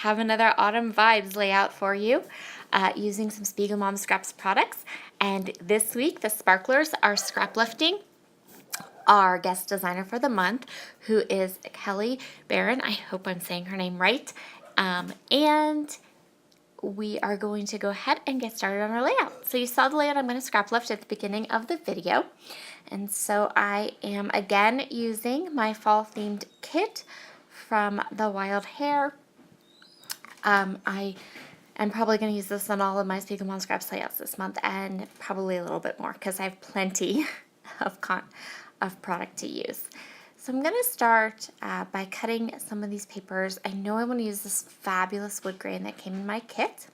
have another autumn vibes layout for you using some Spiegelmom Scraps products. And this week the sparklers are Scraplifting our guest designer for the month, who is Barron. I hope I'm saying her name right. And we are going to go ahead and get started on our layout. So you saw the layout I'm going to scrap lift at the beginning of the video. And so I am again using my fall themed kit from the Wild Hair. I am probably going to use this on all of my Spiegelmom Scraps layouts this month, and probably a little bit more because I have plenty of product to use. So I'm going to start by cutting some of these papers. I know I want to use this fabulous wood grain that came in my kit,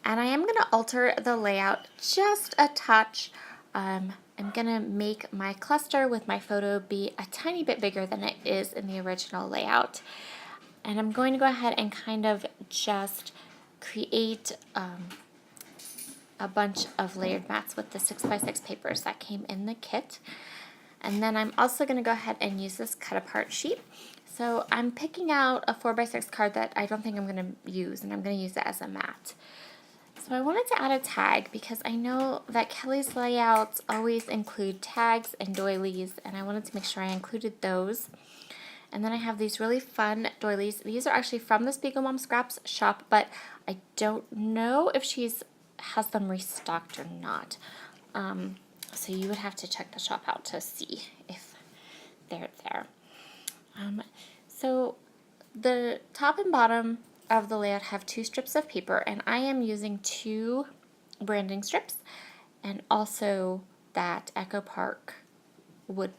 and I am going to alter the layout just a touch. I'm going to make my cluster with my photo be a tiny bit bigger than it is in the original layout. And I'm going to go ahead and kind of just create a bunch of layered mats with the 6x6 papers that came in the kit. And then I'm also going to go ahead and use this cut apart sheet. So I'm picking out a 4x6 card that I don't think I'm going to use, and I'm going to use it as a mat. So I wanted to add a tag because I know that Kelly's layouts always include tags and doilies, and I wanted to make sure I included those. And then I have these really fun doilies. These are actually from the Spiegelmom Scraps shop, but I don't know if has them restocked or not. So you would have to check the shop out to see if they're there. So the top and bottom of the layout have 2 strips of paper, and I am using 2 branding strips and also that Echo Park wood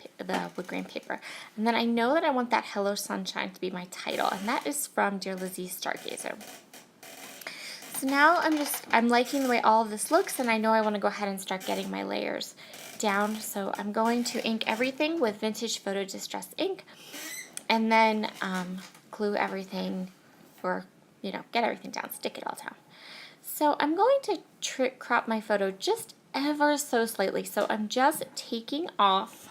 grain paper. And then I know that I want that Hello Sunshine to be my title, and that is from Dear Lizzie's Stargazer. So now I'm liking the way all of this looks, and I know I want to go ahead and start getting my layers down. So I'm going to ink everything with Vintage Photo Distress ink, and then glue everything, or get everything down, stick it all down. So I'm going to crop my photo just ever so slightly. So I'm just taking off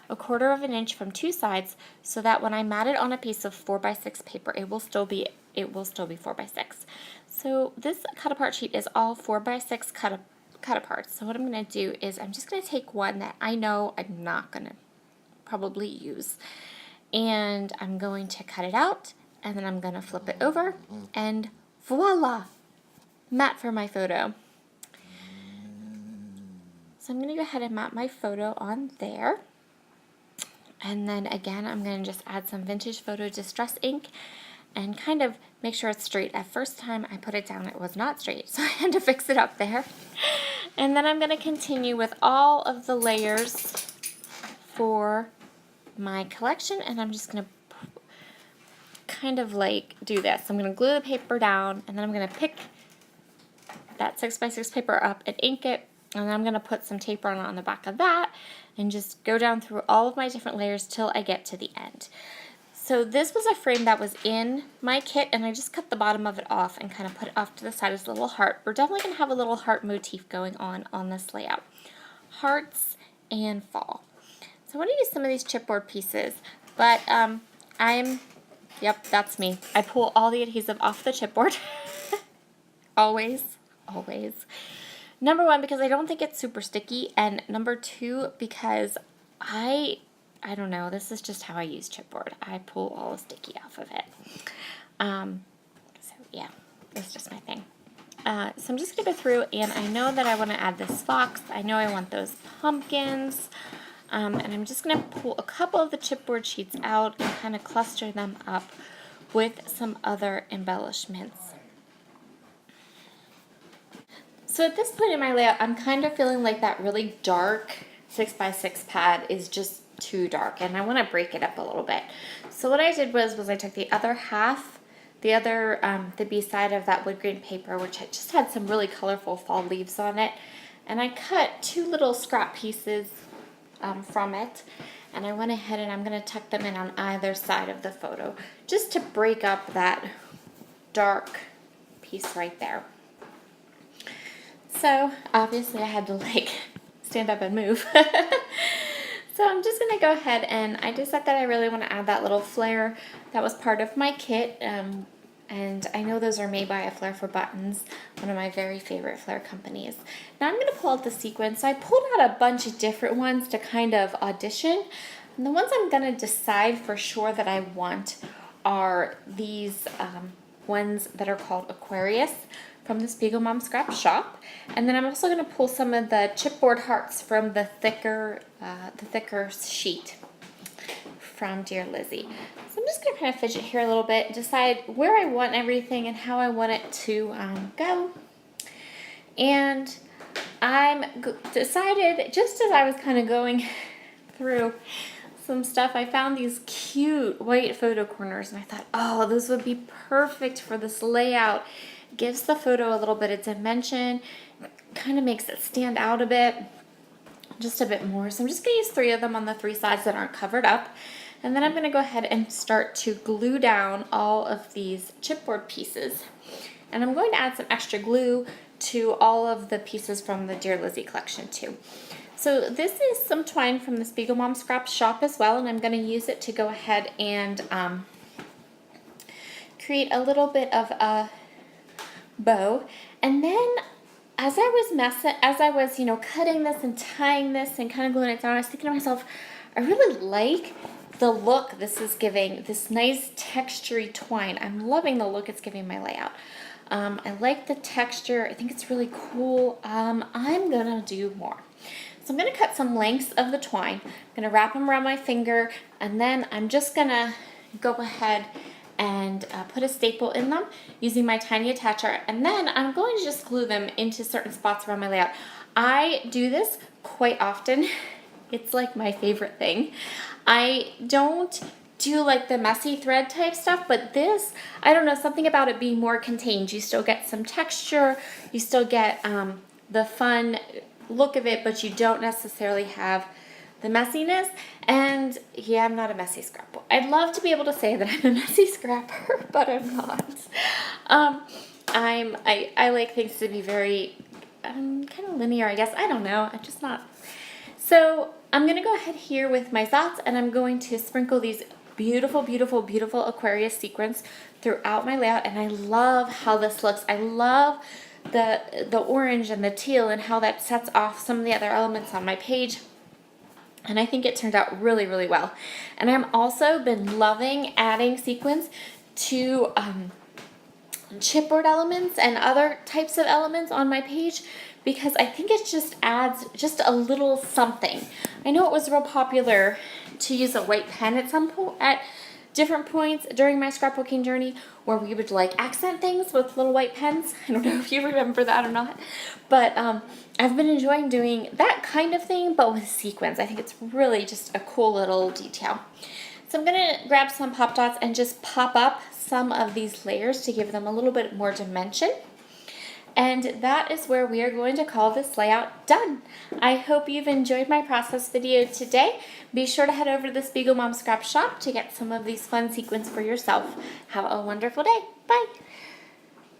1/4 of an inch from 2 sides, so that when I mat it on a piece of 4x6 paper, it will still be 4x6. So this cut apart sheet is all 4x6 cut apart. So what I'm going to do is I'm just going to take one that I know I'm not going to probably use, and I'm going to cut it out, and then I'm going to flip it over, and voila, mat for my photo. So I'm going to go ahead and mat my photo on there. And then again, I'm going to just add some Vintage Photo Distress ink and kind of make sure it's straight. At first time I put it down, it was not straight, so I had to fix it up there. And then I'm going to continue with all of the layers for my collection, and I'm just going to kind of like do this. I'm going to glue the paper down, and then I'm going to pick that 6x6 paper up and ink it, and then I'm going to put some tape on the back of that and just go down through all of my different layers till I get to the end. So this was a frame that was in my kit, and I just cut the bottom of it off and kind of put it off to the side as a little heart. We're definitely going to have a little heart motif going on this layout. Hearts and fall. So I want to use some of these chipboard pieces, but yep, that's me. I pull all the adhesive off the chipboard. Always. Number 1, because I don't think it's super sticky, and number 2, because I don't know, this is just how I use chipboard. I pull all the sticky off of it. So yeah, that's just my thing. So I'm just going to go through, and I know that I want to add this fox. I know I want those pumpkins. And I'm just going to pull a couple of the chipboard sheets out and kind of cluster them up with some other embellishments. So at this point in my layout, I'm kind of feeling like that really dark 6x6 pad is just too dark, and I want to break it up a little bit. So what I did was I took the other half, the B side of that wood grain paper, which I just had some really colorful fall leaves on it, and I cut 2 little scrap pieces from it, and I went ahead and I'm going to tuck them in on either side of the photo just to break up that dark piece right there. So obviously I had to stand up and move. So I'm just going to go ahead, and I decided that I really want to add that little flare that was part of my kit. And I know those are made by A Flair for Buttons, one of my very favorite Flair companies. Now I'm going to pull out the sequins. So I pulled out a bunch of different ones to kind of audition. And the ones I'm going to decide for sure that I want are these ones that are called Aquarius from the Spiegelmom scrap shop. And then I'm also going to pull some of the chipboard hearts from the thicker sheet from Dear Lizzie. So I'm just going to kind of fidget here a little bit, decide where I want everything and how I want it to go. And I'm decided, just as I was kind of going through some stuff, I found these cute white photo corners, and I thought, oh, those would be perfect for this layout. Gives the photo a little bit of dimension, kind of makes it stand out a bit, just a bit more. So I'm just going to use 3 of them on the 3 sides that aren't covered up. And then I'm going to go ahead and start to glue down all of these chipboard pieces. And I'm going to add some extra glue to all of the pieces from the Dear Lizzie collection too. So this is some twine from the Spiegelmom scrap shop as well, and I'm going to use it to go ahead and create a little bit of a bow. And then as I was cutting this and tying this and kind of gluing it down, I was thinking to myself, I really like the look this is giving, this nice textury twine. I'm loving the look it's giving my layout. I like the texture. I think it's really cool. I'm gonna do more. So I'm gonna cut some lengths of the twine. I'm gonna wrap them around my finger, and then I'm just gonna go ahead and put a staple in them using my tiny attacher, and then I'm going to just glue them into certain spots around my layout. I do this quite often. It's like my favorite thing. I don't do like the messy thread type stuff, but this, I don't know, something about it being more contained. You still get some texture, you still get the fun look of it, but you don't necessarily have the messiness. And yeah, I'm not a messy scrapper. I'd love to be able to say that I'm a messy scrapper, but I'm not. I like things to be very kind of linear, I guess. I don't know. I'm just not. So I'm going to go ahead here with my dots, and I'm going to sprinkle these beautiful, beautiful, beautiful Aquarius sequins throughout my layout. And I love how this looks. I love the orange and the teal and how that sets off some of the other elements on my page. And I think it turned out really, really well. And I've also been loving adding sequins to chipboard elements and other types of elements on my page, because I think it just adds just a little something. I know it was real popular to use a white pen at some point, at different points during my scrapbooking journey, where we would like accent things with little white pens. I don't know if you remember that or not, but I've been enjoying doing that kind of thing, but with sequins. I think it's really just a cool little detail. So I'm gonna grab some pop dots and just pop up some of these layers to give them a little bit more dimension. And that is where we are going to call this layout done. I hope you've enjoyed my process video today. Be sure to head over to the Spiegelmom scrap shop to get some of these fun sequins for yourself. Have a wonderful day. Bye.